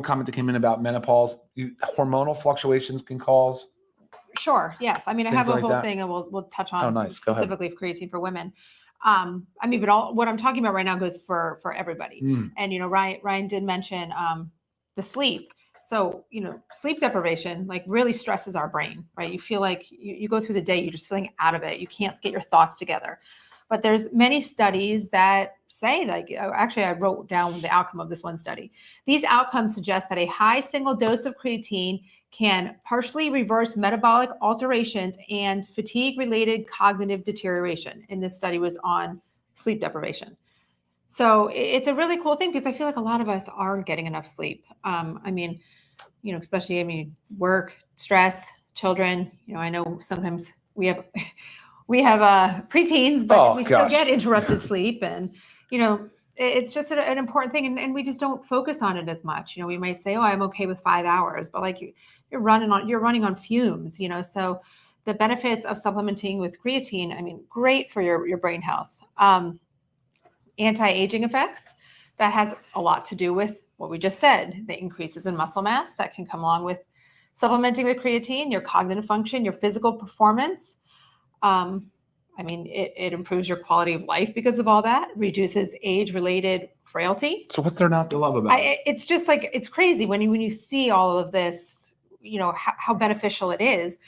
comment that came in about menopause, hormonal fluctuations can cause. Sure. Yes. I mean, I have a like whole that. thing, and we'll touch on Nice. Go ahead. specifically creatine for women. I mean, but what I'm talking about right now goes for everybody. And, you know, Ryan did mention the sleep. So, you know, sleep deprivation like really stresses our brain, right? You feel like you go through the day, you're just feeling out of it. You can't get your thoughts together. But there's many studies that say, like, actually, I wrote down the outcome of this one study. These outcomes suggest that a high single dose of creatine can partially reverse metabolic alterations and fatigue-related cognitive deterioration. And this study was on sleep deprivation. So it's a really cool thing because I feel like a lot of us aren't getting enough sleep. I mean, you know, especially, work, stress, children. You know, I know sometimes we have preteens, but we still get interrupted sleep, and you know, it's just an important thing, and we just don't focus on it as much. You know, we might say, "Oh, I'm okay with 5 hours," but like you're running on fumes. You know, so the benefits of supplementing with creatine, I mean, great for your brain health. Anti-aging effects, that has a lot to do with what we just said, the increases in muscle mass that can come along with supplementing with creatine, your cognitive function, your physical performance. I mean, it improves your quality of life because of all that, reduces age-related frailty. So what's there not to love about it? It's just like, it's crazy when you see all of this, you know, how beneficial it is.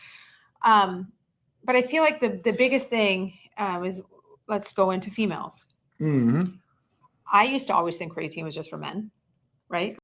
But I feel like the biggest thing is, let's go into females. I used to always think creatine was just for men, right?